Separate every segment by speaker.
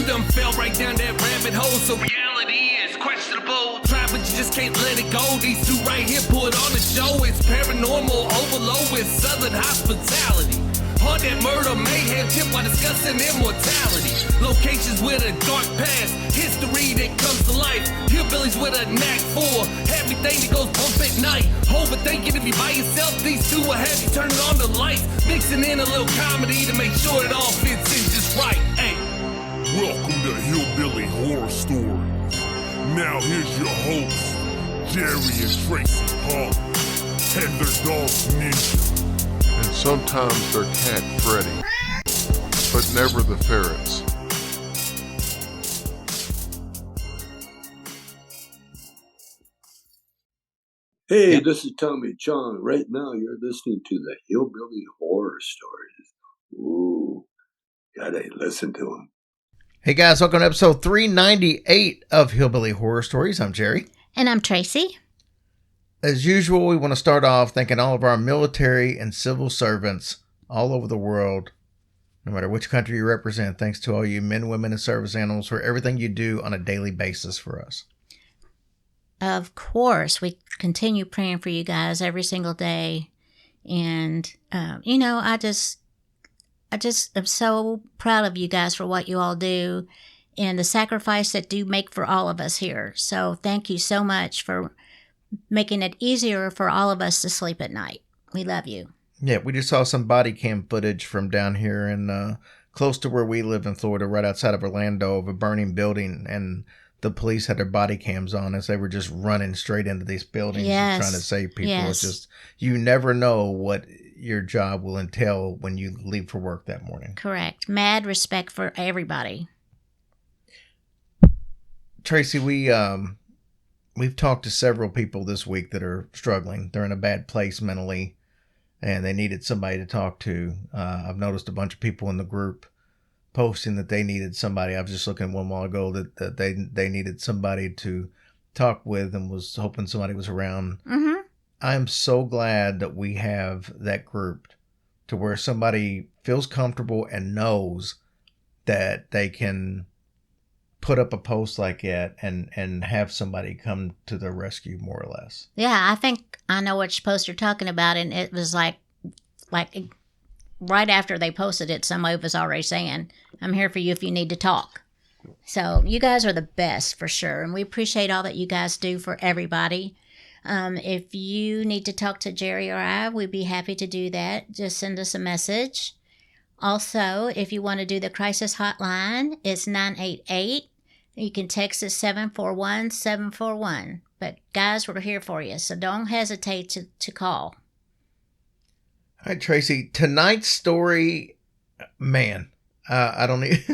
Speaker 1: You done fell right down that rabbit hole, so reality is questionable. Try, but you just can't let it go. These two right here put on the show. It's paranormal overload with southern hospitality. Haunted murder, mayhem, tip while discussing immortality. Locations with a dark past, history that comes to life. Hillbillies with a knack for everything that goes bump at night. Overthinking if you by yourself, these two will have you turning on the lights. Mixing in a little comedy to make sure it all fits in just right. Hey.
Speaker 2: Welcome to Hillbilly Horror Stories. Now here's your hosts, Jerry and Tracy Hall, and their dog Ninja.
Speaker 3: And sometimes their cat Freddy, but never the ferrets.
Speaker 4: Hey, this is Tommy Chong. Right now you're listening to the Hillbilly Horror Stories. Ooh, gotta listen to them.
Speaker 5: Hey guys, welcome to episode 398 of Hillbilly Horror Stories. I'm Jerry.
Speaker 6: And I'm Tracy.
Speaker 5: As usual, we want to start off thanking all of our military and civil servants all over the world, no matter which country you represent. Thanks to all you men, women, and service animals for everything you do on a daily basis for us.
Speaker 6: Of course, we continue praying for you guys every single day. And, I just am so proud of you guys for what you all do and the sacrifice that you make for all of us here. So thank you so much for making it easier for all of us to sleep at night. We love you.
Speaker 5: Yeah, we just saw some body cam footage from down here in close to where we live in Florida, right outside of Orlando, of a burning building, and the police had their body cams on as they were just running straight into these buildings and trying to save people.
Speaker 6: Yes.
Speaker 5: It's just, you never know what your job will entail when you leave for work that morning.
Speaker 6: Correct. Mad respect for everybody.
Speaker 5: Tracy, we've talked to several people this week that are struggling. They're in a bad place mentally, and they needed somebody to talk to. I've noticed a bunch of people in the group posting that they needed somebody. I was just looking one while ago that they needed somebody to talk with and was hoping somebody was around.
Speaker 6: Mm-hmm.
Speaker 5: I'm so glad that we have that grouped to where somebody feels comfortable and knows that they can put up a post like that and have somebody come to their rescue, more or less.
Speaker 6: Yeah, I think I know which post you're talking about, and it was like right after they posted it, somebody was already saying, I'm here for you if you need to talk. So you guys are the best for sure, and we appreciate all that you guys do for everybody. If you need to talk to Jerry or I, we'd be happy to do that. Just send us a message. Also, if you want to do the crisis hotline, it's 988. You can text us 741-741. But guys, we're here for you, so don't hesitate to call.
Speaker 5: All right, Tracy, tonight's story, man, I don't need,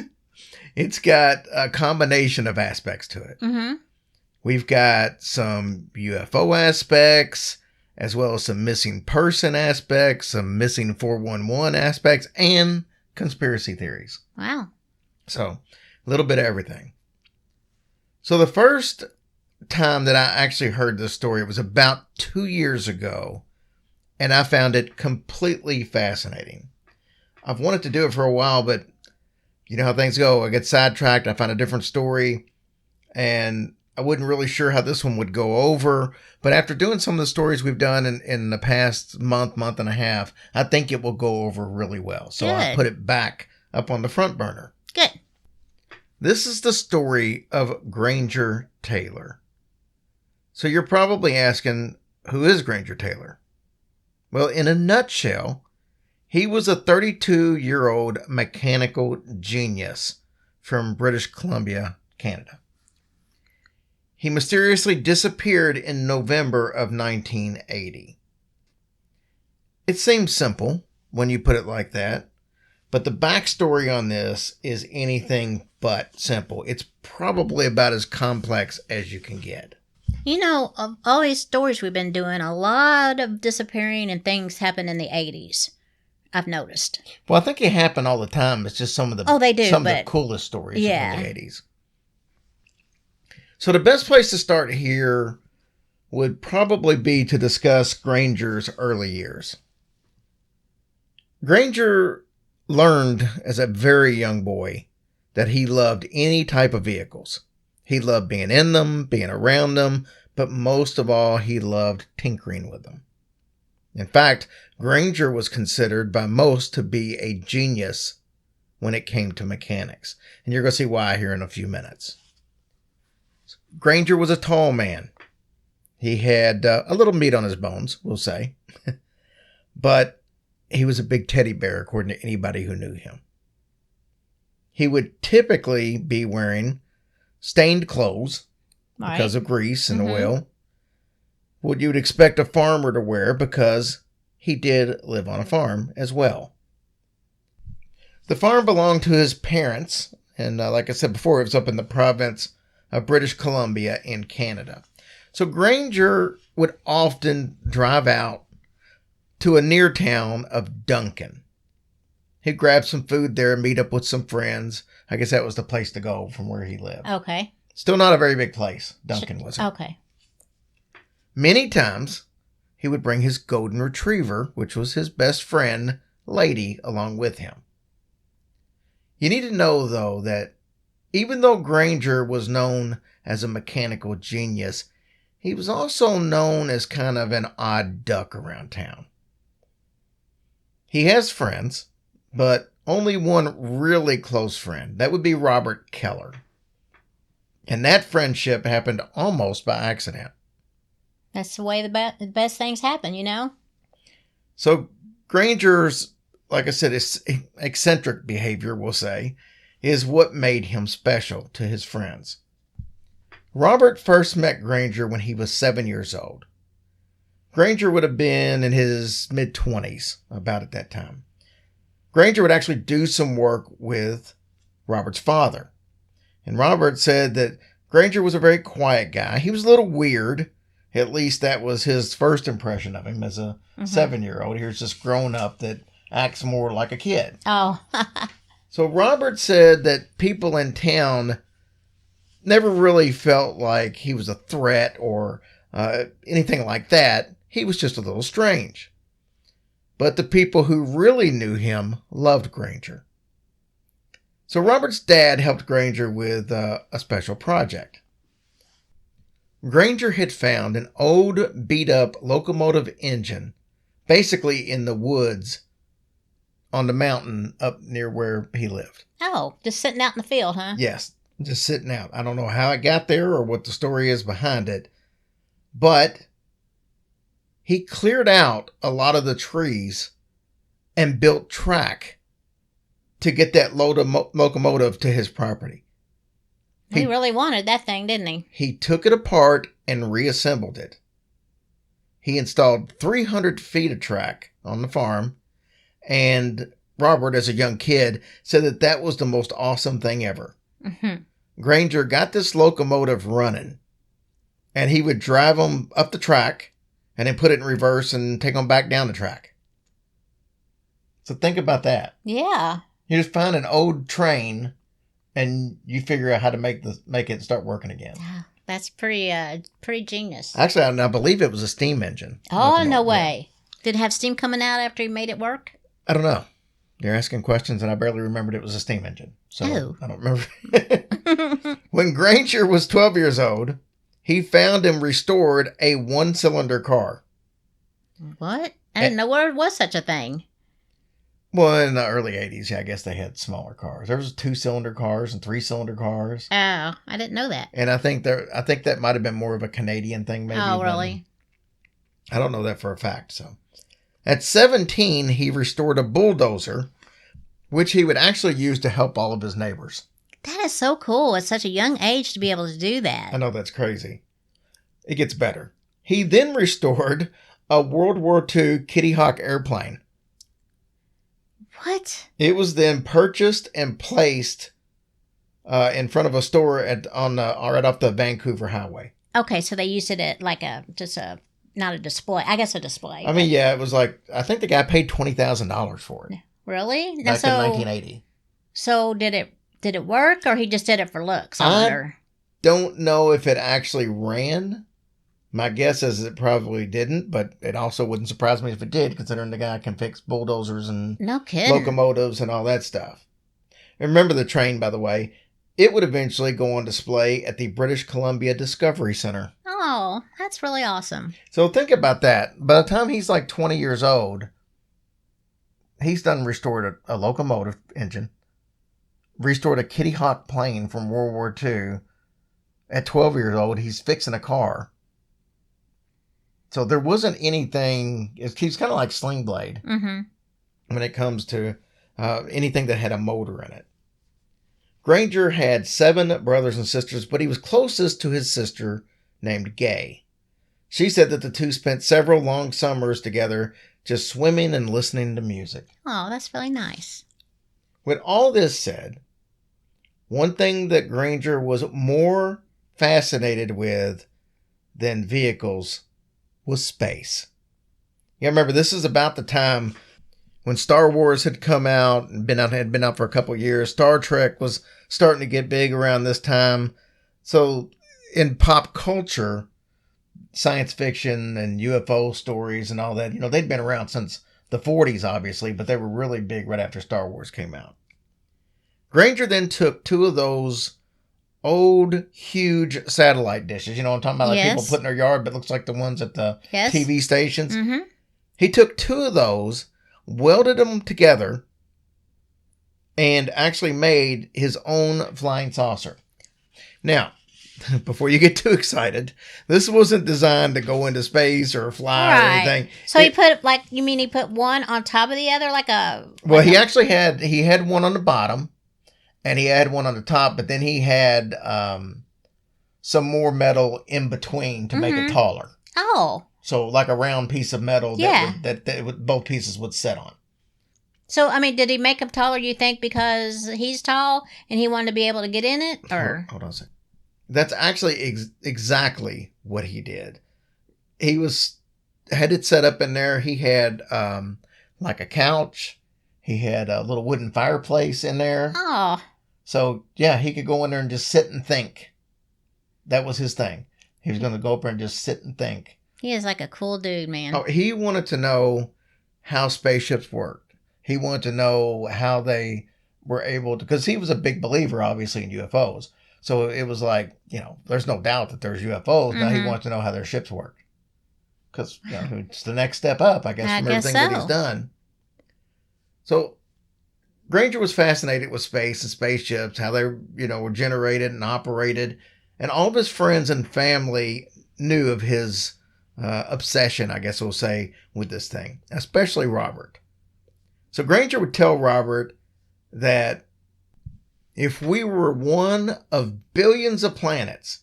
Speaker 5: it's got a combination of aspects to it.
Speaker 6: Mm-hmm.
Speaker 5: We've got some UFO aspects, as well as some missing person aspects, some missing 411 aspects, and conspiracy theories.
Speaker 6: Wow.
Speaker 5: So, a little bit of everything. So, the first time that I actually heard this story was about 2 years ago, and I found it completely fascinating. I've wanted to do it for a while, but you know how things go. I get sidetracked, I find a different story, and I wasn't really sure how this one would go over, but after doing some of the stories we've done in the past month and a half, I think it will go over really well. So I put it back up on the front burner.
Speaker 6: Good.
Speaker 5: This is the story of Granger Taylor. So you're probably asking, who is Granger Taylor? Well, in a nutshell, he was a 32-year-old mechanical genius from British Columbia, Canada. He mysteriously disappeared in November of 1980. It seems simple when you put it like that, but the backstory on this is anything but simple. It's probably about as complex as you can get.
Speaker 6: You know, of all these stories we've been doing, a lot of disappearing and things happen in the 80s. I've noticed.
Speaker 5: Well, I think it happened all the time. It's just some of the of the coolest stories from the 80s. So the best place to start here would probably be to discuss Granger's early years. Granger learned as a very young boy that he loved any type of vehicles. He loved being in them, being around them, but most of all, he loved tinkering with them. In fact, Granger was considered by most to be a genius when it came to mechanics. And you're going to see why here in a few minutes. Granger was a tall man. He had a little meat on his bones, we'll say. But he was a big teddy bear, according to anybody who knew him. He would typically be wearing stained clothes because of grease and oil. What you would expect a farmer to wear, because he did live on a farm as well. The farm belonged to his parents, and like I said before, it was up in the province of British Columbia in Canada. So Granger would often drive out to a near town of Duncan. He'd grab some food there and meet up with some friends. I guess that was the place to go from where he lived.
Speaker 6: Okay.
Speaker 5: Still not a very big place, Duncan was.
Speaker 6: Okay.
Speaker 5: Many times, he would bring his golden retriever, which was his best friend, Lady, along with him. You need to know, though, that even though Granger was known as a mechanical genius, he was also known as kind of an odd duck around town. He has friends, but only one really close friend. That would be Robert Keller. And that friendship happened almost by accident.
Speaker 6: That's the way the best things happen, you know?
Speaker 5: So Granger's, like I said, his eccentric behavior, we'll say, is what made him special to his friends. Robert first met Granger when he was 7 years old. Granger would have been in his mid-20s, about at that time. Granger would actually do some work with Robert's father. And Robert said that Granger was a very quiet guy. He was a little weird. At least that was his first impression of him as a 7-year-old. Here's this grown up that acts more like a kid.
Speaker 6: Oh.
Speaker 5: So Robert said that people in town never really felt like he was a threat or anything like that. He was just a little strange. But the people who really knew him loved Granger. So Robert's dad helped Granger with a special project. Granger had found an old, beat-up locomotive engine, basically in the woods on the mountain up near where he lived.
Speaker 6: Oh, just sitting out in the field, huh?
Speaker 5: Yes, just sitting out. I don't know how it got there or what the story is behind it, but he cleared out a lot of the trees and built track to get that locomotive to his property.
Speaker 6: He really wanted that thing, didn't he?
Speaker 5: He took it apart and reassembled it. He installed 300 feet of track on the farm, and Robert, as a young kid, said that that was the most awesome thing ever. Granger got this locomotive running, and he would drive them up the track and then put it in reverse and take them back down the track. So think about that.
Speaker 6: Yeah.
Speaker 5: You just find an old train and you figure out how to make it start working again.
Speaker 6: That's pretty genius.
Speaker 5: Actually, I believe it was a steam engine.
Speaker 6: Oh, no way. Did it have steam coming out after he made it work?
Speaker 5: I don't know. You're asking questions, and I barely remembered it was a steam engine. So I don't remember. When Granger was 12 years old, he found and restored a one-cylinder car.
Speaker 6: What? I didn't know there was such a thing.
Speaker 5: Well, in the early 80s, yeah, I guess they had smaller cars. There was 2-cylinder cars and 3-cylinder cars.
Speaker 6: Oh, I didn't know that.
Speaker 5: And I think that might have been more of a Canadian thing, maybe.
Speaker 6: Oh, really?
Speaker 5: I don't know that for a fact. So, at 17, he restored a bulldozer, which he would actually use to help all of his neighbors.
Speaker 6: That is so cool. At such a young age to be able to do that.
Speaker 5: I know, that's crazy. It gets better. He then restored a World War II Kitty Hawk airplane.
Speaker 6: What?
Speaker 5: It was then purchased and placed in front of a store right off the Vancouver Highway.
Speaker 6: Okay, so they used it at not a display. I guess a display.
Speaker 5: I mean, yeah, it was like, I think the guy paid $20,000 for it.
Speaker 6: Really?
Speaker 5: Back in 1980.
Speaker 6: So did it work, or he just did it for looks?
Speaker 5: I don't know if it actually ran. My guess is it probably didn't, but it also wouldn't surprise me if it did, considering the guy can fix bulldozers and
Speaker 6: no kidding
Speaker 5: locomotives and all that stuff. And remember the train, by the way. It would eventually go on display at the British Columbia Discovery Center.
Speaker 6: Oh, that's really awesome.
Speaker 5: So think about that. By the time he's like 20 years old, he's done restored a locomotive engine, restored a Kitty Hawk plane from World War II. At 12 years old, he's fixing a car. So there wasn't anything, he's kind of like Sling Blade when it comes to anything that had a motor in it. Granger had 7 brothers and sisters, but he was closest to his sister named Gay. She said that the two spent several long summers together just swimming and listening to music.
Speaker 6: Oh, that's really nice.
Speaker 5: With all this said, one thing that Granger was more fascinated with than vehicles was space. Yeah, remember, this is about the time when Star Wars had come out and had been out for a couple of years. Star Trek was starting to get big around this time. So in pop culture, science fiction and UFO stories and all that, they'd been around since the 40s, obviously, but they were really big right after Star Wars came out. Granger then took 2 of those old, huge satellite dishes. You know what I'm talking about? Like people put in their yard, but looks like the ones at the TV stations. Mm-hmm. He took 2 of those, welded them together, and actually made his own flying saucer. Now, before you get too excited, this wasn't designed to go into space or fly or anything.
Speaker 6: So he put, he put one on top of the other
Speaker 5: he actually had one on the bottom, and he had one on the top, but then he had some more metal in between to make it taller.
Speaker 6: Oh.
Speaker 5: So like a round piece of metal that both pieces would sit on.
Speaker 6: So, did he make him taller, you think, because he's tall and he wanted to be able to get in it? Or
Speaker 5: Hold on a second. That's actually exactly what he did. He had it set up in there. He had like a couch. He had a little wooden fireplace in there.
Speaker 6: Oh.
Speaker 5: So, yeah, he could go in there and just sit and think. That was his thing. He was going to go up there and just sit and think.
Speaker 6: He is like a cool dude, man.
Speaker 5: Oh, he wanted to know how spaceships worked. He wanted to know how they were able to, because he was a big believer, obviously, in UFOs. So it was like, there's no doubt that there's UFOs. Now he wanted to know how their ships work. Because it's the next step up, I guess, from everything that he's done. So Granger was fascinated with space and spaceships, how they, were generated and operated. And all of his friends and family knew of his obsession, I guess we'll say, with this thing, especially Robert. So Granger would tell Robert that if we were one of billions of planets,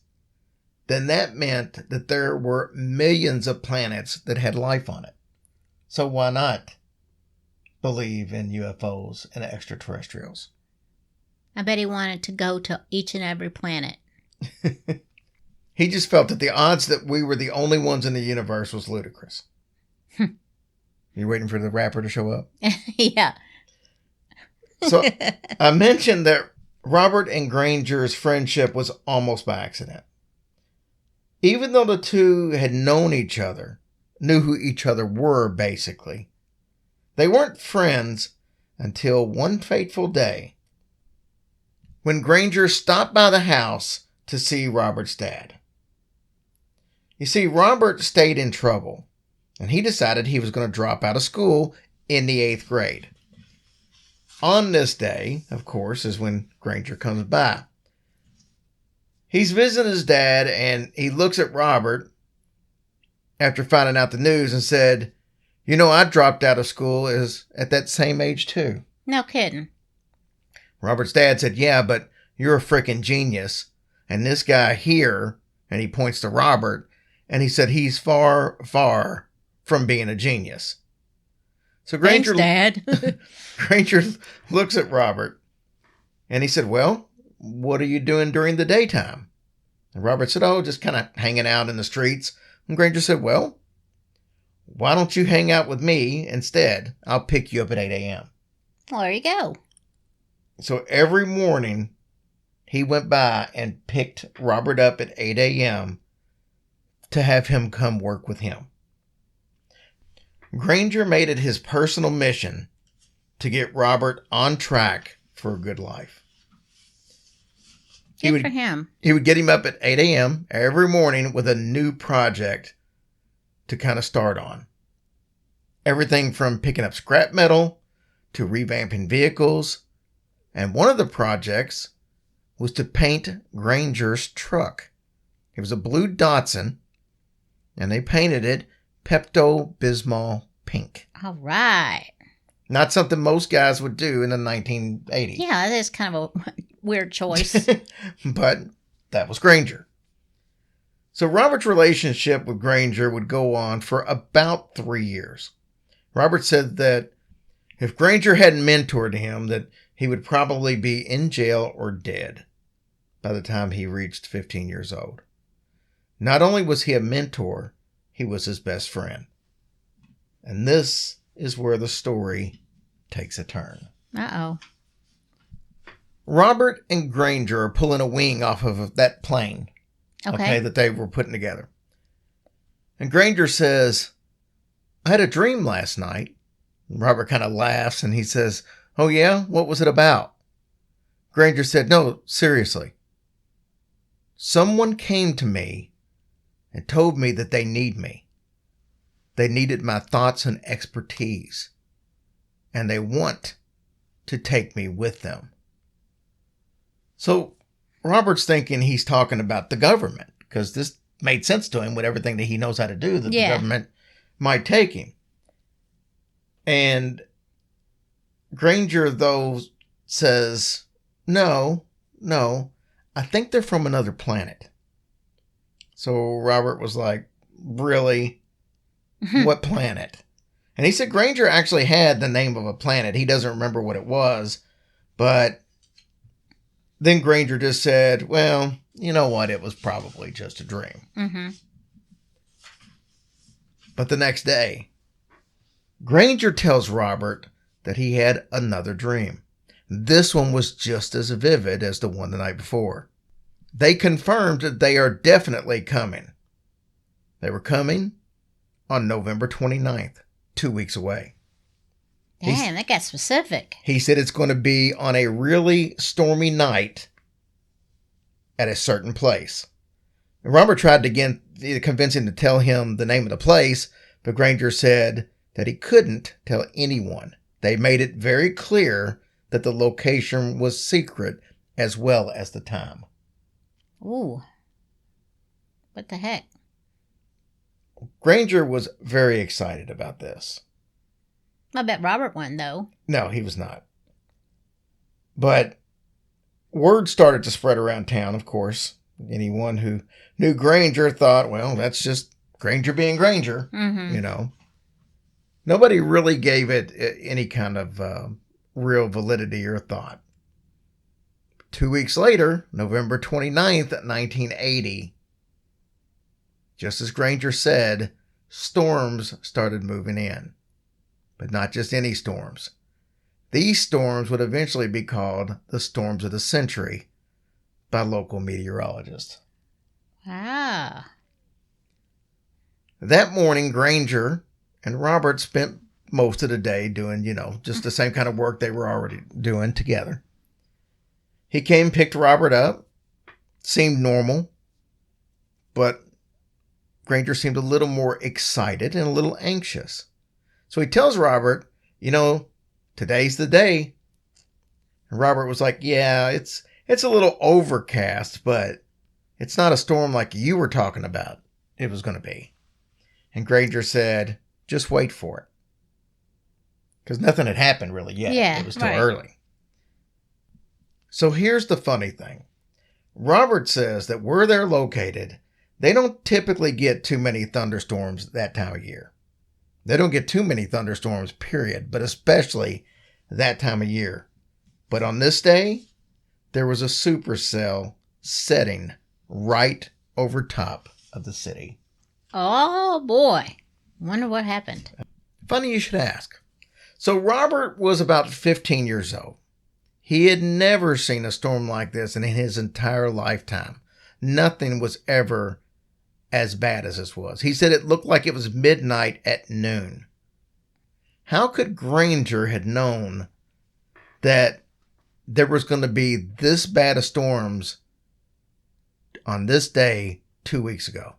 Speaker 5: then that meant that there were millions of planets that had life on it. So why not believe in UFOs and extraterrestrials?
Speaker 6: I bet he wanted to go to each and every planet.
Speaker 5: He just felt that the odds that we were the only ones in the universe was ludicrous. You waiting for the rapper to show up?
Speaker 6: Yeah.
Speaker 5: So I mentioned that Robert and Granger's friendship was almost by accident. Even though the two had known each other, knew who each other were, basically, they weren't friends until one fateful day when Granger stopped by the house to see Robert's dad. You see, Robert stayed in trouble, and he decided he was going to drop out of school in the 8th grade. On this day, of course, is when Granger comes by. He's visiting his dad, and he looks at Robert after finding out the news and said, I dropped out of school at that same age too.
Speaker 6: No kidding.
Speaker 5: Robert's dad said, yeah, but you're a freaking genius. And this guy here, and he points to Robert, and he said he's far, far from being a genius. So Granger,
Speaker 6: thanks, Dad.
Speaker 5: Granger looks at Robert, and he said, well, what are you doing during the daytime? And Robert said, just kind of hanging out in the streets. And Granger said, well, why don't you hang out with me instead? I'll pick you up at 8 a.m.
Speaker 6: Well, there you go.
Speaker 5: So every morning, he went by and picked Robert up at 8 a.m. to have him come work with him. Granger made it his personal mission to get Robert on track for a good life.
Speaker 6: Good for him.
Speaker 5: He would get him up at 8 a.m. every morning with a new project to kind of start on. Everything from picking up scrap metal to revamping vehicles. And one of the projects was to paint Granger's truck. It was a blue Datsun, and they painted it Pepto-Bismol pink.
Speaker 6: All right.
Speaker 5: Not something most guys would do in the 1980s.
Speaker 6: Yeah, that is kind of a weird choice.
Speaker 5: But that was Granger. So Robert's relationship with Granger would go on for about 3 years. Robert said that if Granger hadn't mentored him, that he would probably be in jail or dead by the time he reached 15 years old. Not only was he a mentor, he was his best friend. And this is where the story takes a turn.
Speaker 6: Uh-oh.
Speaker 5: Robert and Granger are pulling a wing off of that plane,
Speaker 6: Okay.
Speaker 5: that they were putting together. And Granger says, I had a dream last night. And Robert kind of laughs and he says, oh yeah? What was it about? Granger said, no, seriously. Someone came to me and told me that they need me. They needed my thoughts and expertise. And they want to take me with them. So Robert's thinking he's talking about the government, because this made sense to him with everything that he knows how to do, that the government might take him. And Granger, though, says, no, I think they're from another planet. So Robert was like, really? What planet? And he said Granger actually had the name of a planet. He doesn't remember what it was. But then Granger just said, well, you know what? It was probably just a dream.
Speaker 6: Mm-hmm.
Speaker 5: But the next day, Granger tells Robert that he had another dream. This one was just as vivid as the one the night before. They confirmed that they are definitely coming. They were coming on November 29th, 2 weeks away.
Speaker 6: Damn, that got specific.
Speaker 5: He said it's going to be on a really stormy night at a certain place. And Robert tried to convince him to tell him the name of the place, but Granger said that he couldn't tell anyone. They made it very clear that the location was secret as well as the time.
Speaker 6: Ooh. What the heck?
Speaker 5: Granger was very excited about this.
Speaker 6: I bet Robert won, though.
Speaker 5: No, he was not. But word started to spread around town, of course. Anyone who knew Granger thought, well, that's just Granger being Granger,
Speaker 6: Mm-hmm.
Speaker 5: you know. Nobody really gave it any kind of real validity or thought. 2 weeks later, November 29th, 1980, just as Granger said, storms started moving in. But not just any storms. These storms would eventually be called the storms of the century by local meteorologists.
Speaker 6: Wow.
Speaker 5: That morning, Granger and Robert spent most of the day doing, just the same kind of work they were already doing together. He came, picked Robert up, seemed normal, but Granger seemed a little more excited and a little anxious. So he tells Robert, today's the day. And Robert was like, yeah, it's a little overcast, but it's not a storm like you were talking about it was going to be. And Granger said, just wait for it. Because nothing had happened really yet.
Speaker 6: Yeah,
Speaker 5: it was too
Speaker 6: right.
Speaker 5: early. So here's the funny thing. Robert says that where they're located, they don't typically get too many thunderstorms that time of year. They don't get too many thunderstorms, period, but especially that time of year. But on this day, there was a supercell setting right over top of the city.
Speaker 6: Oh, boy. Wonder what happened.
Speaker 5: Funny you should ask. So Robert was about 15 years old. He had never seen a storm like this in his entire lifetime. Nothing was ever as bad as this was. He said it looked like it was midnight at noon. How could Granger had known that there was going to be this bad of storms on this day 2 weeks ago.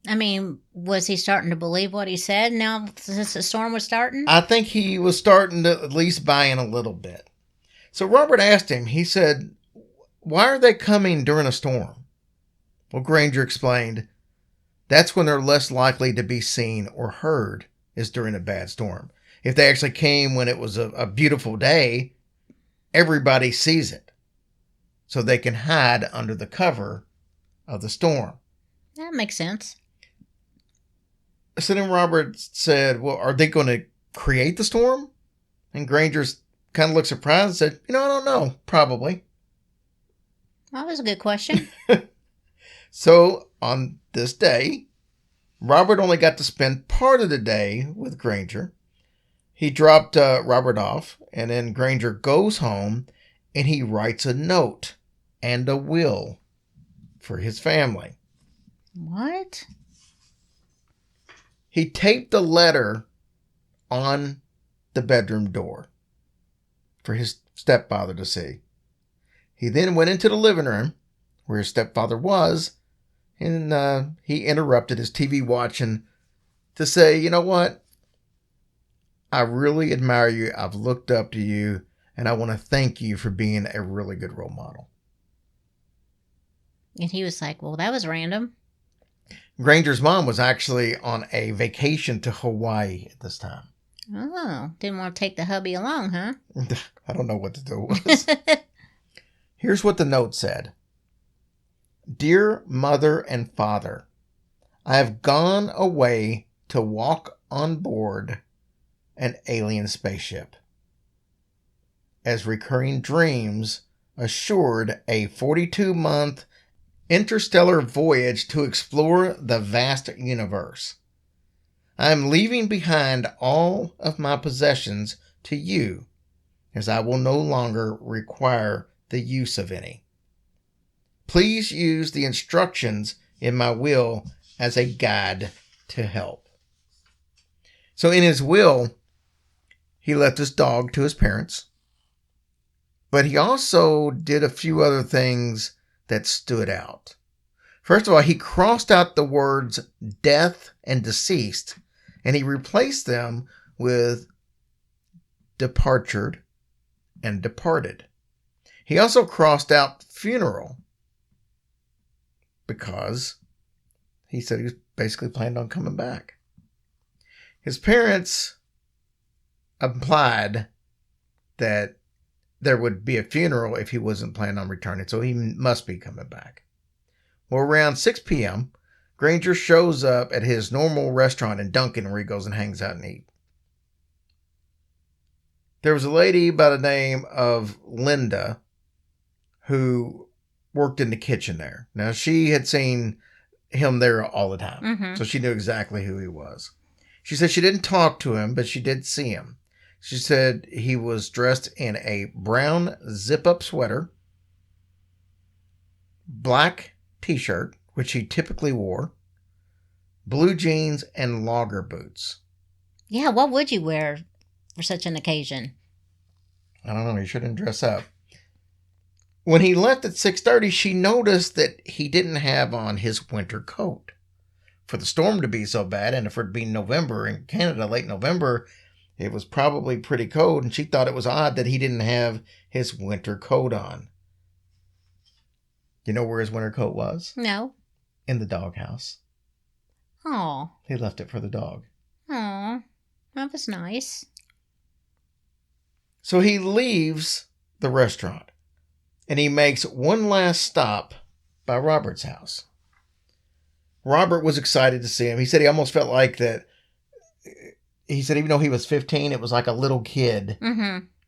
Speaker 6: I mean, was he starting to believe what he said now since the storm was starting?
Speaker 5: I think he was starting to at least buy in a little bit. So Robert asked him, he said, why are they coming during a storm? Well, Granger explained, that's when they're less likely to be seen or heard, is during a bad storm. If they actually came when it was a beautiful day, everybody sees it. So they can hide under the cover of the storm.
Speaker 6: That makes sense.
Speaker 5: So then Robert said, well, are they going to create the storm? And Granger kind of looked surprised and said, I don't know. Probably.
Speaker 6: That was a good question.
Speaker 5: So on this day, Robert only got to spend part of the day with Granger. He dropped Robert off, and then Granger goes home and he writes a note and a will for his family.
Speaker 6: What?
Speaker 5: He taped the letter on the bedroom door for his stepfather to see. He then went into the living room where his stepfather was, and he interrupted his TV watching to say, you know what? I really admire you. I've looked up to you, and I want to thank you for being a really good role model.
Speaker 6: And he was like, well, that was random.
Speaker 5: Granger's mom was actually on a vacation to Hawaii at this time.
Speaker 6: Oh, didn't want to take the hubby along, huh?
Speaker 5: I don't know what the deal was. Here's what the note said. Dear mother and father, I have gone away to walk on board an alien spaceship. As recurring dreams assured a 42-month interstellar voyage to explore the vast universe. I am leaving behind all of my possessions to you, as I will no longer require the use of any. Please use the instructions in my will as a guide to help. So in his will, he left his dog to his parents, but he also did a few other things that stood out. First of all, he crossed out the words death and deceased, and he replaced them with departured and departed. He also crossed out funeral because he said he was basically planned on coming back. His parents implied that there would be a funeral if he wasn't planning on returning, so he must be coming back. Well, around 6 p.m., Granger shows up at his normal restaurant in Duncan where he goes and hangs out and eats. There was a lady by the name of Linda who worked in the kitchen there. Now, she had seen him there all the time, so she knew exactly who he was. She said she didn't talk to him, but she did see him. She said he was dressed in a brown zip-up sweater, black t-shirt, which he typically wore, blue jeans, and logger boots.
Speaker 6: Yeah, what would you wear for such an occasion?
Speaker 5: I don't know. He shouldn't dress up. When he left at 6:30, she noticed that he didn't have on his winter coat. For the storm to be so bad, and for it being November in Canada, late November, it was probably pretty cold, and she thought it was odd that he didn't have his winter coat on. You know where his winter coat was?
Speaker 6: No.
Speaker 5: In the doghouse.
Speaker 6: Oh.
Speaker 5: He left it for the dog.
Speaker 6: Oh, that was nice.
Speaker 5: So he leaves the restaurant, and he makes one last stop by Robert's house. Robert was excited to see him. He said he almost felt like that. He said even though he was 15, it was like a little kid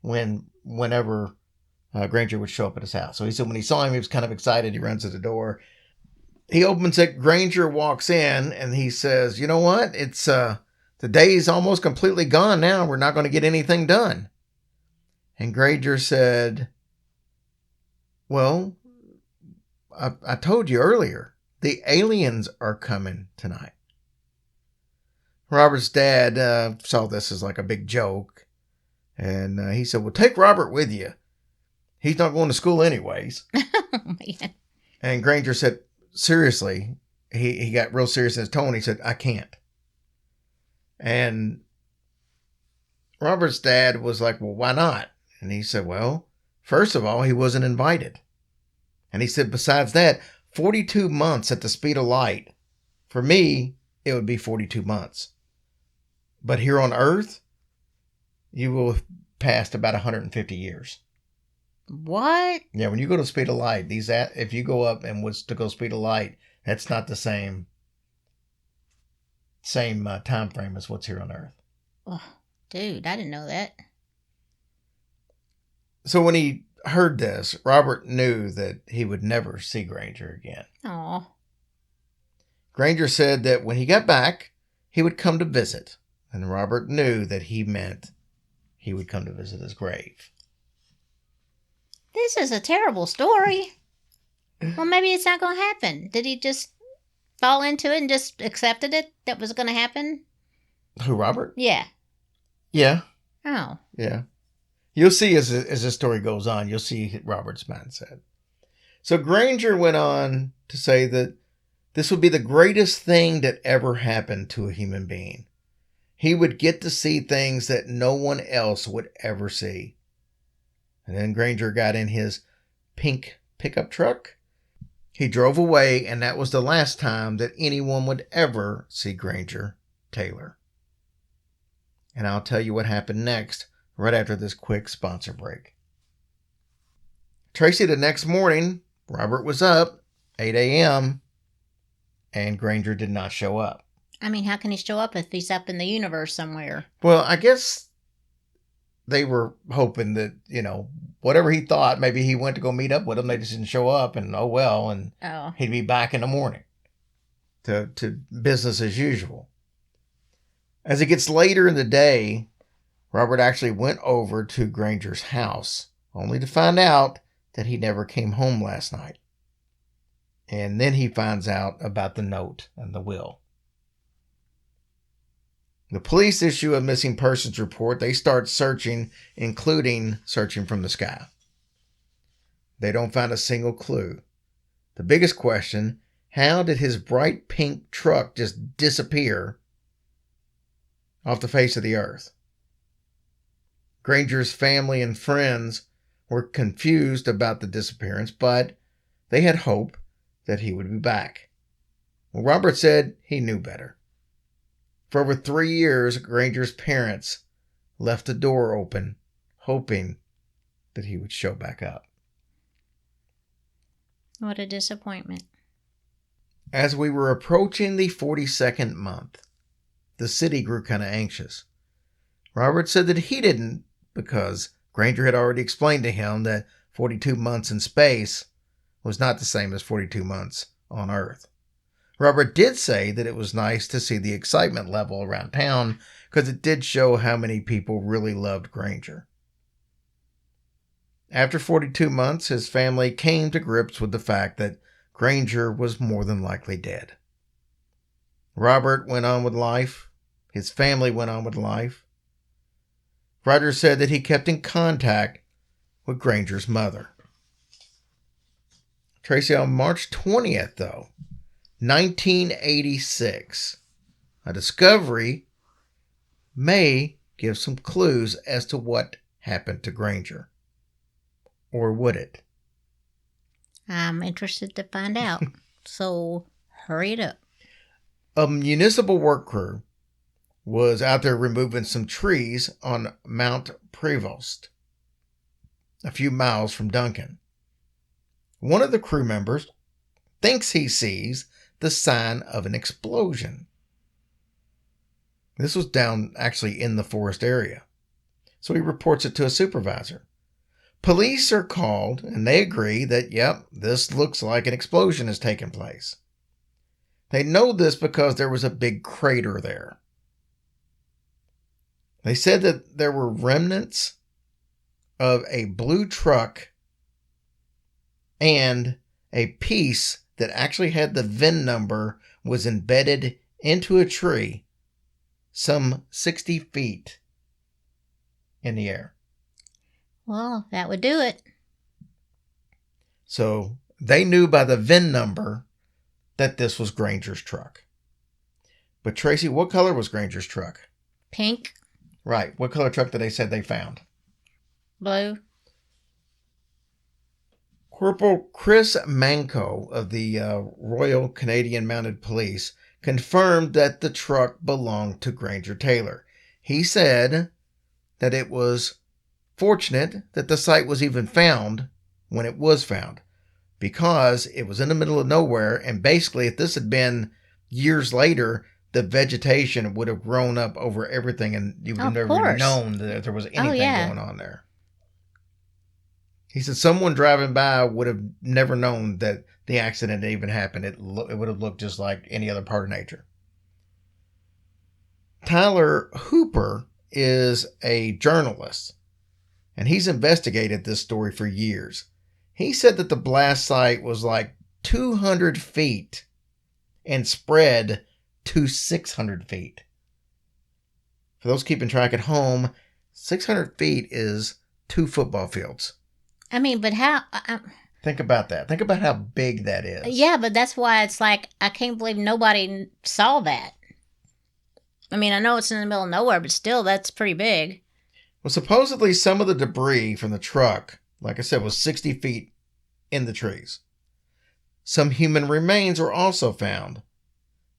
Speaker 5: whenever Granger would show up at his house. So he said when he saw him, he was kind of excited. He runs to the door. He opens it. Granger walks in, and he says, you know what? It's the day's almost completely gone now. We're not going to get anything done. And Granger said, well, I told you earlier, the aliens are coming tonight. Robert's dad saw this as like a big joke. And he said, well, take Robert with you. He's not going to school anyways.
Speaker 6: Oh, man.
Speaker 5: And Granger said, seriously, he got real serious in his tone. He said, I can't. And Robert's dad was like, well, why not? And he said, well, first of all, he wasn't invited. And he said, besides that, 42 months at the speed of light, for me, it would be 42 months. But here on Earth, you will have passed about 150 years.
Speaker 6: What?
Speaker 5: Yeah, when you go to speed of light, if you go up and was to go speed of light, that's not the same time frame as what's here on Earth.
Speaker 6: Oh, dude, I didn't know that.
Speaker 5: So when he heard this, Robert knew that he would never see Granger again.
Speaker 6: Aw.
Speaker 5: Granger said that when he got back, he would come to visit. And Robert knew that he meant he would come to visit his grave.
Speaker 6: This is a terrible story. Well, maybe it's not going to happen. Did he just fall into it and just accepted it that was going to happen?
Speaker 5: Who, Robert?
Speaker 6: Yeah.
Speaker 5: Yeah.
Speaker 6: Oh.
Speaker 5: Yeah. You'll see as the story goes on, you'll see Robert's mindset. So Granger went on to say that this would be the greatest thing that ever happened to a human being. He would get to see things that no one else would ever see. And then Granger got in his pink pickup truck. He drove away, and that was the last time that anyone would ever see Granger Taylor. And I'll tell you what happened next, right after this quick sponsor break. Tracy, the next morning, Robert was up, 8 a.m., and Granger did not show up.
Speaker 6: I mean, how can he show up if he's up in the universe somewhere?
Speaker 5: Well, I guess they were hoping that, whatever he thought, maybe he went to go meet up with them. They just didn't show up, and oh well, and he'd be back in the morning to business as usual. As it gets later in the day, Robert actually went over to Granger's house, only to find out that he never came home last night. And then he finds out about the note and the will. The police issue a missing persons report. They start searching, including searching from the sky. They don't find a single clue. The biggest question, how did his bright pink truck just disappear off the face of the earth? Granger's family and friends were confused about the disappearance, but they had hope that he would be back. Well, Robert said he knew better. For over 3 years, Granger's parents left the door open, hoping that he would show back up.
Speaker 6: What a disappointment.
Speaker 5: As we were approaching the 42nd month, the city grew kind of anxious. Robert said that he didn't, because Granger had already explained to him that 42 months in space was not the same as 42 months on Earth. Robert did say that it was nice to see the excitement level around town because it did show how many people really loved Granger. After 42 months, his family came to grips with the fact that Granger was more than likely dead. Robert went on with life. His family went on with life. Roger said that he kept in contact with Granger's mother. Tracy, on March 20th, though, 1986, a discovery may give some clues as to what happened to Granger. Or would it?
Speaker 6: I'm interested to find out. So hurry it up.
Speaker 5: A municipal work crew was out there removing some trees on Mount Prevost, a few miles from Duncan. One of the crew members thinks he sees the sign of an explosion. This was down actually in the forest area. So he reports it to a supervisor. Police are called and they agree that, yep, this looks like an explosion has taken place. They know this because there was a big crater there. They said that there were remnants of a blue truck and a piece that actually had the VIN number was embedded into a tree some 60 feet in the air.
Speaker 6: Well, that would do it.
Speaker 5: So they knew by the VIN number that this was Granger's truck. But Tracy, what color was Granger's truck?
Speaker 6: Pink.
Speaker 5: Right. What color truck did they say they found?
Speaker 6: Blue.
Speaker 5: Corporal Chris Manco of the Royal Canadian Mounted Police confirmed that the truck belonged to Granger Taylor. He said that it was fortunate that the site was even found when it was found, because it was in the middle of nowhere, and basically if this had been years later, the vegetation would have grown up over everything and you would have never known that there was anything going on there. He said someone driving by would have never known that the accident even happened. It would have looked just like any other part of nature. Tyler Hooper is a journalist, and he's investigated this story for years. He said that the blast site was like 200 feet and spread to 600 feet. For those keeping track at home, 600 feet is 2 football fields.
Speaker 6: I mean, but how...
Speaker 5: Think about that. Think about how big that is.
Speaker 6: Yeah, but that's why it's like, I can't believe nobody saw that. I mean, I know it's in the middle of nowhere, but still, that's pretty big.
Speaker 5: Well, supposedly some of the debris from the truck, like I said, was 60 feet in the trees. Some human remains were also found.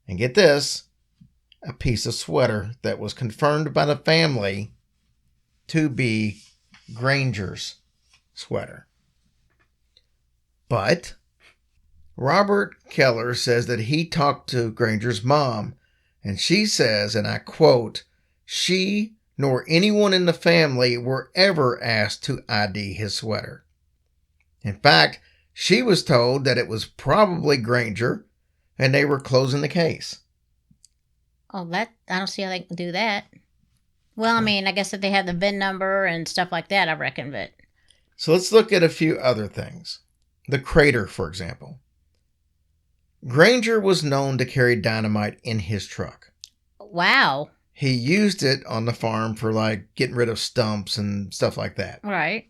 Speaker 5: And get this, a piece of sweater that was confirmed by the family to be Granger's sweater. But Robert Keller says that he talked to Granger's mom, and she says, and I quote, she nor anyone in the family were ever asked to ID his sweater. In fact, she was told that it was probably Granger, and they were closing the case.
Speaker 6: Oh, I don't see how they can do that. Well, I mean, I guess if they have the VIN number and stuff like that, I reckon, but...
Speaker 5: So let's look at a few other things. The crater, for example. Granger was known to carry dynamite in his truck.
Speaker 6: Wow.
Speaker 5: He used it on the farm for like getting rid of stumps and stuff like that.
Speaker 6: Right.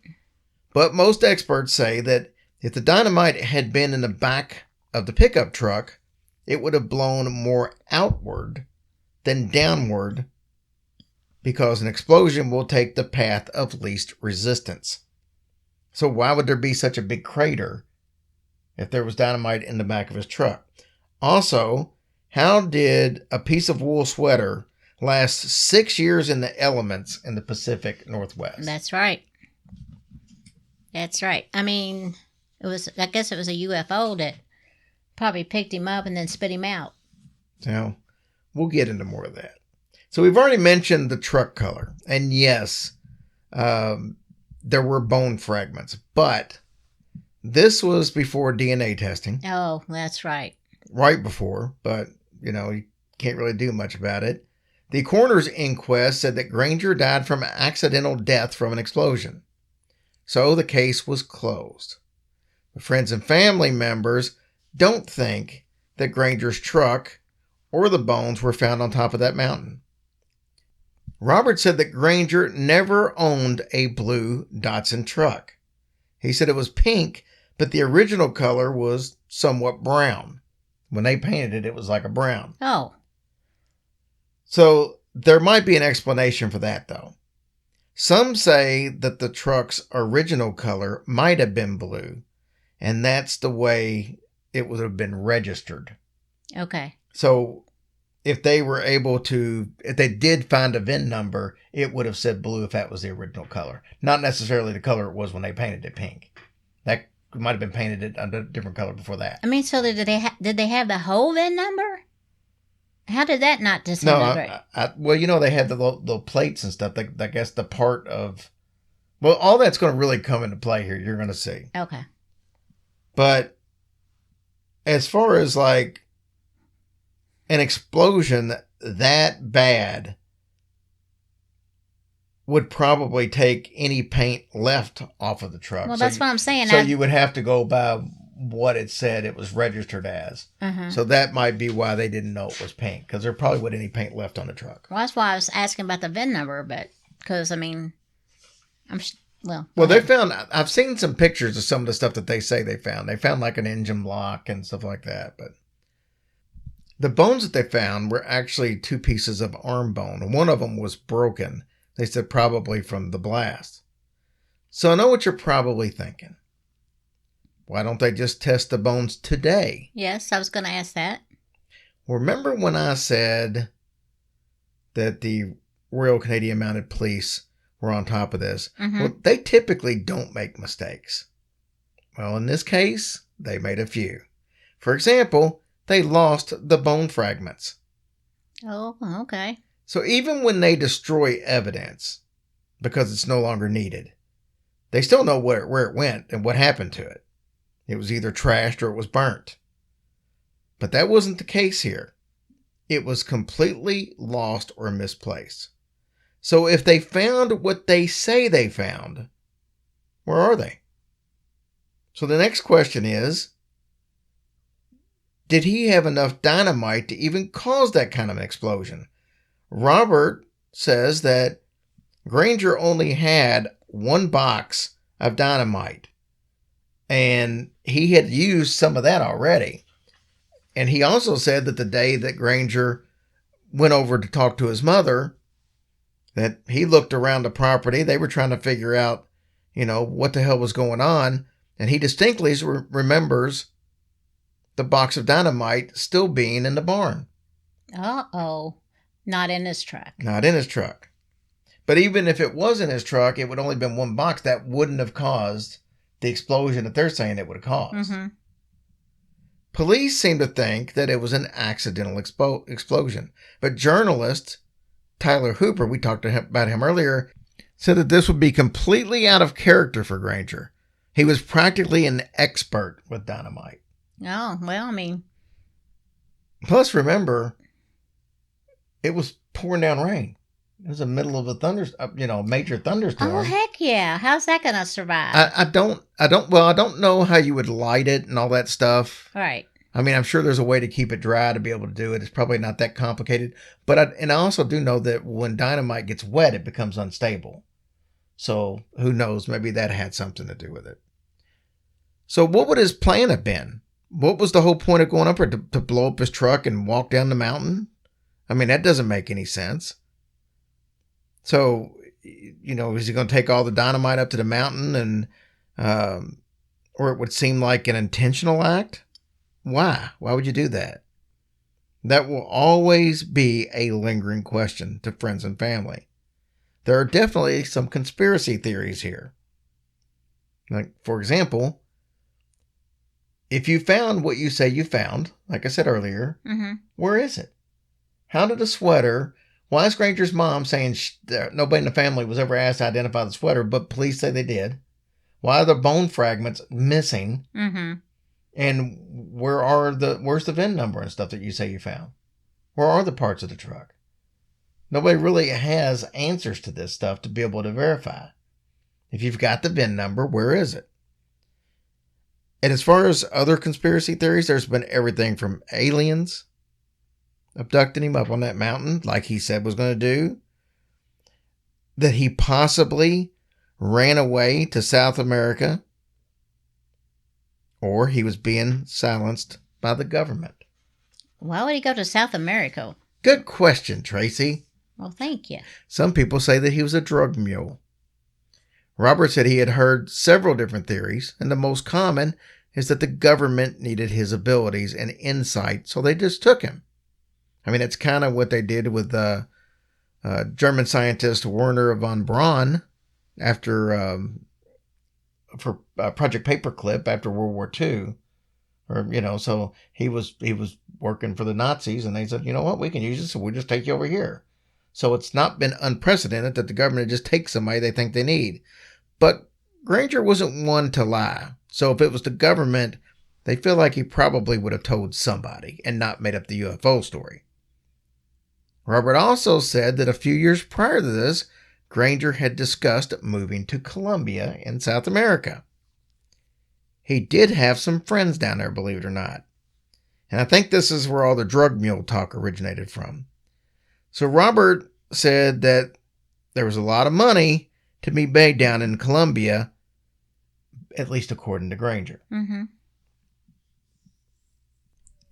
Speaker 5: But most experts say that if the dynamite had been in the back of the pickup truck, it would have blown more outward than downward, because an explosion will take the path of least resistance. So why would there be such a big crater if there was dynamite in the back of his truck? Also, how did a piece of wool sweater last 6 years in the elements in the Pacific Northwest?
Speaker 6: That's right. That's right. I mean, I guess it was a UFO that probably picked him up and then spit him out.
Speaker 5: So we'll get into more of that. So we've already mentioned the truck color. And yes, there were bone fragments, but this was before DNA testing.
Speaker 6: Oh, that's right.
Speaker 5: Right before, but, you can't really do much about it. The coroner's inquest said that Granger died from accidental death from an explosion. So the case was closed. But friends and family members don't think that Granger's truck or the bones were found on top of that mountain. Robert said that Granger never owned a blue Datsun truck. He said it was pink, but the original color was somewhat brown. When they painted it, it was like a brown.
Speaker 6: Oh.
Speaker 5: So there might be an explanation for that, though. Some say that the truck's original color might have been blue, and that's the way it would have been registered.
Speaker 6: Okay.
Speaker 5: So if they did find a VIN number, it would have said blue if that was the original color. Not necessarily the color it was when they painted it pink. That might have been painted it under a different color before that.
Speaker 6: I mean, so did they have the whole VIN number? How did that not disintegrate?
Speaker 5: Well, they had the little plates and stuff. I guess the part of... Well, all that's going to really come into play here. You're going to see.
Speaker 6: Okay.
Speaker 5: But as far as like an explosion that bad would probably take any paint left off of the truck.
Speaker 6: Well, that's what I'm saying.
Speaker 5: So you would have to go by what it said it was registered as.
Speaker 6: Uh-huh.
Speaker 5: So that might be why they didn't know it was pink, because there probably wasn't any paint left on the truck.
Speaker 6: Well, that's why I was asking about the VIN number, but because, I mean, Well,
Speaker 5: they found, I've seen some pictures of some of the stuff that they say they found. They found like an engine block and stuff like that. But the bones that they found were actually 2 pieces of arm bone. And one of them was broken. They said probably from the blast. So I know what you're probably thinking. Why don't they just test the bones today?
Speaker 6: Yes, I was going to ask that.
Speaker 5: Remember when I said that the Royal Canadian Mounted Police were on top of this?
Speaker 6: Mm-hmm.
Speaker 5: Well, they typically don't make mistakes. Well, in this case, they made a few. For example, they lost the bone fragments.
Speaker 6: Oh, okay.
Speaker 5: So even when they destroy evidence because it's no longer needed, they still know where it went and what happened to it. It was either trashed or it was burnt. But that wasn't the case here. It was completely lost or misplaced. So if they found what they say they found, where are they? So the next question is, did he have enough dynamite to even cause that kind of an explosion? Robert says that Granger only had 1 box of dynamite, and he had used some of that already. And he also said that the day that Granger went over to talk to his mother, that he looked around the property. They were trying to figure out, what the hell was going on. And he distinctly remembers the box of dynamite still being in the barn.
Speaker 6: Uh-oh. Not in his truck.
Speaker 5: Not in his truck. But even if it was in his truck, it would only been 1 box. That wouldn't have caused the explosion that they're saying it would have caused.
Speaker 6: Mm-hmm.
Speaker 5: Police seem to think that it was an accidental explosion. But journalist Tyler Hooper, we talked about him earlier, said that this would be completely out of character for Granger. He was practically an expert with dynamite.
Speaker 6: Oh, well, I mean.
Speaker 5: Plus, remember, it was pouring down rain. It was the middle of a major thunderstorm.
Speaker 6: Oh, heck yeah. How's that going to survive?
Speaker 5: I don't know how you would light it and all that stuff.
Speaker 6: Right.
Speaker 5: I mean, I'm sure there's a way to keep it dry to be able to do it. It's probably not that complicated. But I also do know that when dynamite gets wet, it becomes unstable. So who knows? Maybe that had something to do with it. So what would his plan have been? What was the whole point of going up there? To blow up his truck and walk down the mountain? I mean, that doesn't make any sense. So, is he going to take all the dynamite up to the mountain and, or it would seem like an intentional act? Why? Why would you do that? That will always be a lingering question to friends and family. There are definitely some conspiracy theories here. Like, for example, if you found what you say you found, like I said earlier,
Speaker 6: Mm-hmm.
Speaker 5: Where is it? How did the sweater... Why is Granger's mom saying nobody in the family was ever asked to identify the sweater, but police say they did? Why are the bone fragments missing?
Speaker 6: Mm-hmm.
Speaker 5: And where's the VIN number and stuff that you say you found? Where are the parts of the truck? Nobody really has answers to this stuff to be able to verify. If you've got the VIN number, where is it? And as far as other conspiracy theories, there's been everything from aliens abducting him up on that mountain, like he said was going to do, that he possibly ran away to South America, or he was being silenced by the government.
Speaker 6: Why would he go to South America?
Speaker 5: Good question, Tracy.
Speaker 6: Well, thank you.
Speaker 5: Some people say that he was a drug mule. Robert said he had heard several different theories, and the most common is that the government needed his abilities and insight, so they just took him. I mean, it's kind of what they did with German scientist Werner von Braun after for Project Paperclip after World War II, so he was working for the Nazis, and they said, you know what, we can use this, so we'll just take you over here. So it's not been unprecedented that the government just takes somebody they think they need. But Granger wasn't one to lie. So if it was the government, they feel like he probably would have told somebody and not made up the UFO story. Robert also said that a few years prior to this, Granger had discussed moving to Colombia in South America. He did have some friends down there, believe it or not. And I think this is where all the drug mule talk originated from. So Robert said that there was a lot of money to be made down in Colombia, at least according to Granger.
Speaker 6: Mm-hmm.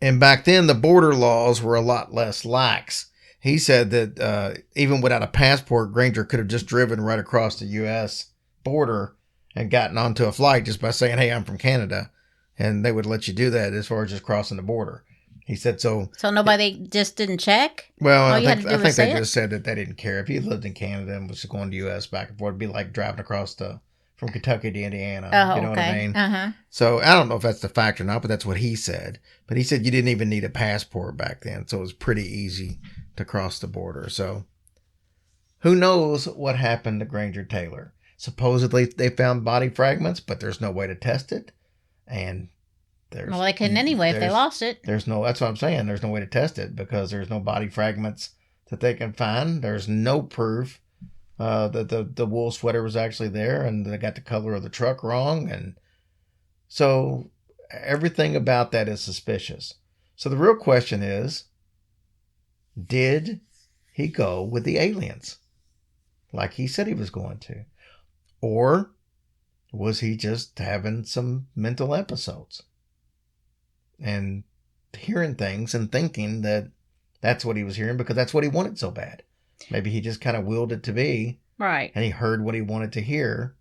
Speaker 5: And back then, the border laws were a lot less lax. He said that even without a passport, Granger could have just driven right across the U.S. border and gotten onto a flight just by saying, hey, I'm from Canada. And they would let you do that as far as just crossing the border. He said so.
Speaker 6: So nobody just didn't check?
Speaker 5: Well,
Speaker 6: All
Speaker 5: I
Speaker 6: you had
Speaker 5: think,
Speaker 6: to do
Speaker 5: I
Speaker 6: was
Speaker 5: think
Speaker 6: say
Speaker 5: they
Speaker 6: it?
Speaker 5: just said that they didn't care. If you lived in Canada and was going to U.S. back and forth, it'd be like driving across from Kentucky to Indiana.
Speaker 6: Oh,
Speaker 5: you know what I
Speaker 6: okay.
Speaker 5: mean?
Speaker 6: Uh-huh.
Speaker 5: So I don't know if that's the fact or not, but that's what he said. But he said you didn't even need a passport back then. So it was pretty easy to cross the border. So who knows what happened to Granger Taylor? Supposedly they found body fragments, but there's no way to test it. And
Speaker 6: Well, they couldn't anyway if they lost it.
Speaker 5: that's what I'm saying. There's no way to test it because there's no body fragments that they can find. There's no proof that the wool sweater was actually there, and they got the color of the truck wrong. And so everything about that is suspicious. So the real question is, did he go with the aliens like he said he was going to? Or was he just having some mental episodes and hearing things and thinking that that's what he was hearing because that's what he wanted so bad? Maybe he just kind of willed it to be.
Speaker 6: Right.
Speaker 5: And he heard what he wanted to hear.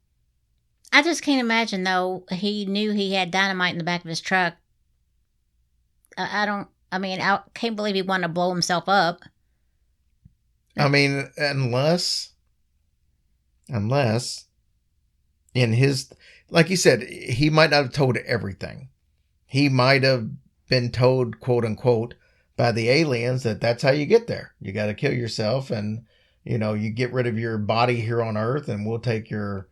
Speaker 6: I just can't imagine, though, he knew he had dynamite in the back of his truck. I can't believe he wanted to blow himself up.
Speaker 5: I mean, unless in his, like you said, he might not have told everything. He might have been told, quote unquote, by the aliens that that's how you get there. You got to kill yourself and, you get rid of your body here on Earth and we'll take your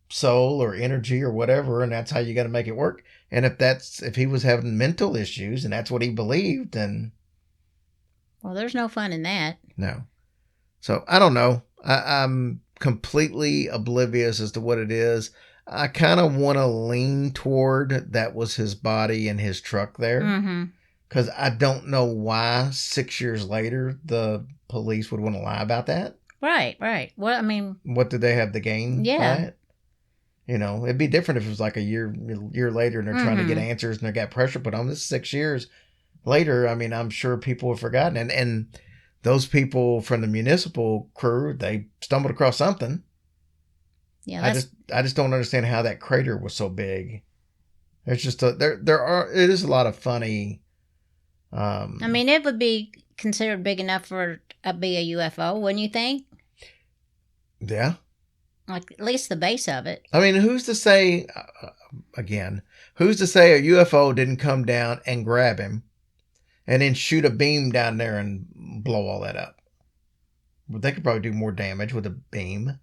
Speaker 5: soul or energy or whatever. And that's how you got to make it work. And if he was having mental issues and that's what he believed, then.
Speaker 6: Well, there's no fun in that.
Speaker 5: No. So I don't know. I'm completely oblivious as to what it is. I kind of want to lean toward that was his body in his truck there.
Speaker 6: Mm-hmm.
Speaker 5: Because I don't know why 6 years later the police would want to lie about that.
Speaker 6: Right. Well, I mean,
Speaker 5: what did they have to gain by it? It'd be different if it was like a year later and they're trying to get answers and they got pressure put on. This is 6 years later. I mean, I'm sure people have forgotten. And those people from the municipal crew, they stumbled across something.
Speaker 6: Yeah,
Speaker 5: I just don't understand how that crater was so big. There's just it is a lot of funny.
Speaker 6: I mean, it would be considered big enough for be a UFO, wouldn't you think?
Speaker 5: Yeah.
Speaker 6: Like at least the base of it.
Speaker 5: I mean, who's to say a UFO didn't come down and grab him and then shoot a beam down there and blow all that up? Well, they could probably do more damage with a beam.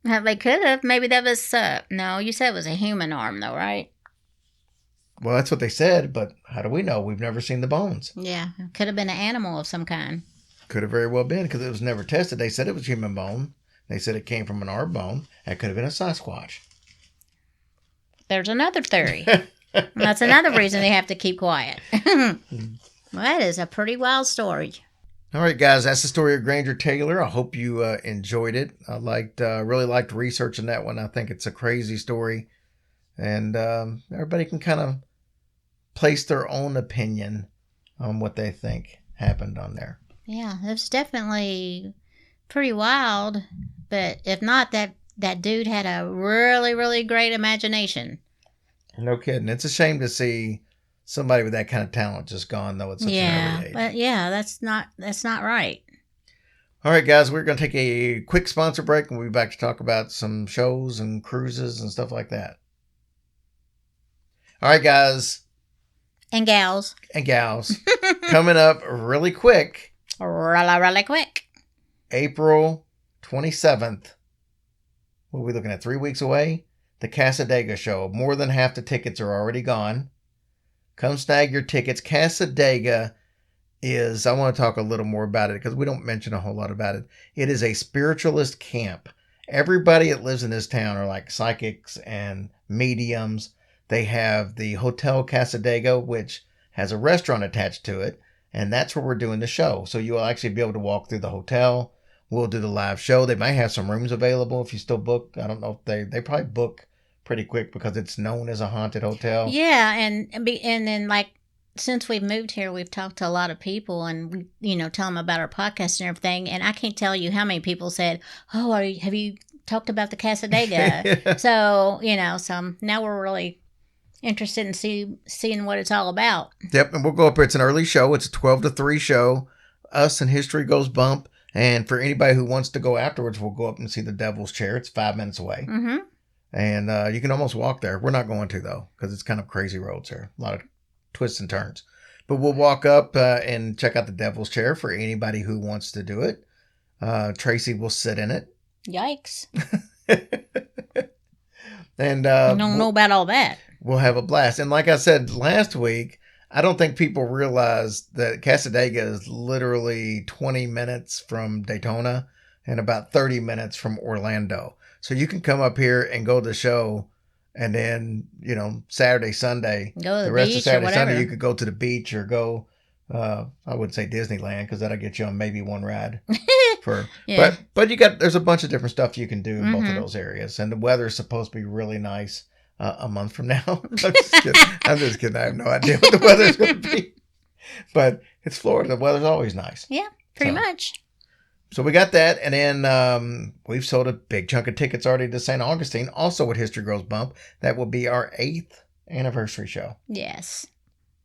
Speaker 6: They could have. Maybe that was, no, you said it was a human arm though, right?
Speaker 5: Well, that's what they said, but how do we know? We've never seen the bones.
Speaker 6: Yeah, could have been an animal of some kind.
Speaker 5: Could have very well been because it was never tested. They said it was human bone. They said it came from an arm bone. That could have been a Sasquatch.
Speaker 6: There's another theory. That's another reason they have to keep quiet. Well, that is a pretty wild story.
Speaker 5: All right, guys, that's the story of Granger Taylor. I hope you enjoyed it. I really liked researching that one. I think it's a crazy story. And everybody can kind of place their own opinion on what they think happened on there.
Speaker 6: Yeah, it was definitely pretty wild. But if not, that dude had a really, really great imagination.
Speaker 5: No kidding. It's a shame to see somebody with that kind of talent just gone, though, at such an early age.
Speaker 6: But yeah, that's not right.
Speaker 5: All right, guys, we're going to take a quick sponsor break and we'll be back to talk about some shows and cruises and stuff like that. All right, guys.
Speaker 6: And gals.
Speaker 5: Coming up really quick.
Speaker 6: Really quick.
Speaker 5: April 27th. What are we looking at? 3 weeks away? The Casadega show. More than half the tickets are already gone. Come snag your tickets. Casadega is, I want to talk a little more about it because we don't mention a whole lot about it. It is a spiritualist camp. Everybody that lives in this town are like psychics and mediums. They have the Hotel Casadega, which has a restaurant attached to it, and that's where we're doing the show. So you'll actually be able to walk through the hotel, we'll do the live show. They might have some rooms available if you still book. I don't know if they probably book pretty quick because it's known as a haunted hotel.
Speaker 6: Yeah, and then like since we've moved here, we've talked to a lot of people and tell them about our podcast and everything. And I can't tell you how many people said, "Oh, have you talked about the Casadega?" So so now we're really interested in seeing what it's all about.
Speaker 5: Yep, and we'll go up there. It's an early show. It's a 12 to 3 show. Us and History Goes Bump. And for anybody who wants to go afterwards, we'll go up and see the Devil's Chair. It's 5 minutes away.
Speaker 6: Mm-hmm.
Speaker 5: And you can almost walk there. We're not going to, though, because it's kind of crazy roads here. A lot of twists and turns. But we'll walk up and check out the Devil's Chair for anybody who wants to do it. Tracy will sit in it.
Speaker 6: Yikes.
Speaker 5: And
Speaker 6: I don't know about all that.
Speaker 5: We'll have a blast. And like I said last week, I don't think people realize that Casadega is literally 20 minutes from Daytona and about 30 minutes from Orlando. So you can come up here and go to the show, and then, Saturday, Sunday,
Speaker 6: go to the
Speaker 5: rest
Speaker 6: beach
Speaker 5: of Saturday,
Speaker 6: or whatever.
Speaker 5: Sunday, you could go to the beach or go, I wouldn't say Disneyland because that'll get you on maybe one ride.
Speaker 6: Yeah.
Speaker 5: But there's a bunch of different stuff you can do in both of those areas. And the weather is supposed to be really nice a month from now. I'm just kidding. I have no idea what the weather's going to be. But it's Florida. The weather's always nice.
Speaker 6: Yeah, pretty much.
Speaker 5: So we got that. And then we've sold a big chunk of tickets already to St. Augustine, also at History Grows Bump. That will be our 8th anniversary show.
Speaker 6: Yes.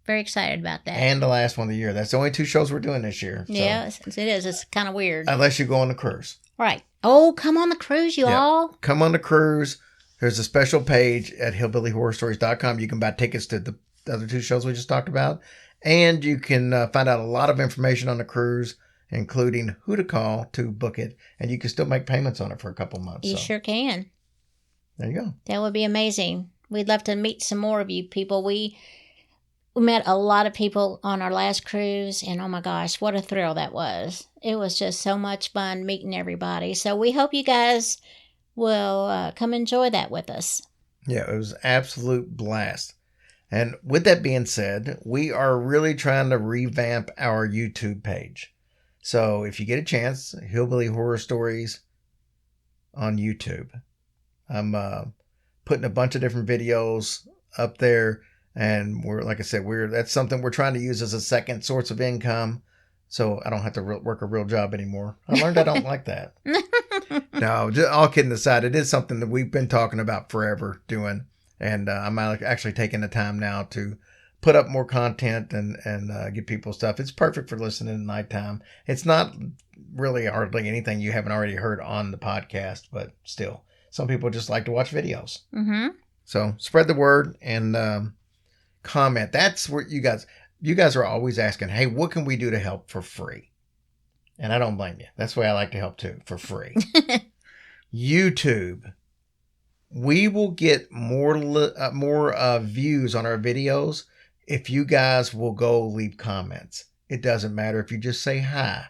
Speaker 6: Very excited about that.
Speaker 5: And the last one of the year. That's the only 2 shows we're doing this year. So.
Speaker 6: Yeah, it is. It's kind of weird.
Speaker 5: Unless you go on the cruise.
Speaker 6: Right. Oh, come on the cruise, you all.
Speaker 5: Come on the cruise. There's a special page at hillbillyhorrorstories.com. You can buy tickets to the other 2 shows we just talked about. And you can find out a lot of information on the cruise, including who to call to book it. And you can still make payments on it for a couple months.
Speaker 6: You sure can.
Speaker 5: There you go.
Speaker 6: That would be amazing. We'd love to meet some more of you people. We met a lot of people on our last cruise, and oh my gosh, what a thrill that was. It was just so much fun meeting everybody. So we hope you guys will come enjoy that with us.
Speaker 5: Yeah, it was absolute blast. And with that being said, we are really trying to revamp our YouTube page. So if you get a chance, Hillbilly Horror Stories on YouTube. I'm putting a bunch of different videos up there. And that's something we're trying to use as a second source of income. So I don't have to work a real job anymore. I learned I don't like that. No, just all kidding aside, it is something that we've been talking about forever doing. And I'm actually taking the time now to put up more content and give people stuff. It's perfect for listening at nighttime. It's not really hardly anything you haven't already heard on the podcast, but still, some people just like to watch videos.
Speaker 6: Mm-hmm.
Speaker 5: So spread the word and comment. That's where you guys are always asking, hey, what can we do to help for free? And I don't blame you. That's the way I like to help too, for free. YouTube. We will get more views on our videos if you guys will go leave comments. It doesn't matter if you just say hi.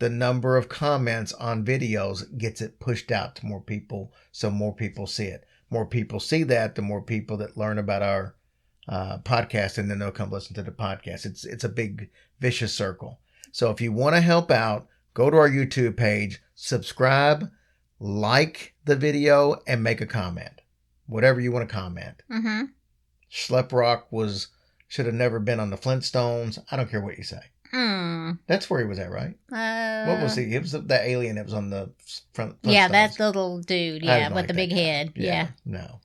Speaker 5: The number of comments on videos gets it pushed out to more people, so more people see it. More people see that, the more people that learn about our podcast, and then they'll come listen to the podcast. It's a big vicious circle. So if you want to help out, go to our YouTube page, subscribe, like the video, and make a comment. Whatever you want to comment.
Speaker 6: Mm-hmm.
Speaker 5: Schleprock should have never been on the Flintstones. I don't care what you say. That's where he was at, right? What was he? It was the alien that was on the front.
Speaker 6: Yeah, that little dude. Yeah, with the big head. Yeah.
Speaker 5: No.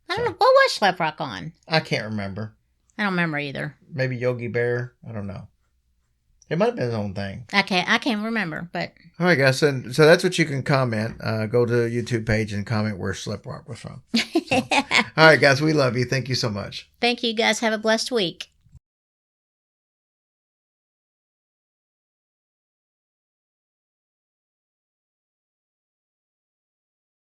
Speaker 6: I don't know. What was Schleprock on?
Speaker 5: I can't remember.
Speaker 6: I don't remember either.
Speaker 5: Maybe Yogi Bear. I don't know. It might have been his own thing.
Speaker 6: I can't remember, but.
Speaker 5: All right, guys. So that's what you can comment. Go to the YouTube page and comment where Schleprock was from. So. All right, guys. We love you. Thank you so much.
Speaker 6: Thank you, guys. Have a blessed week.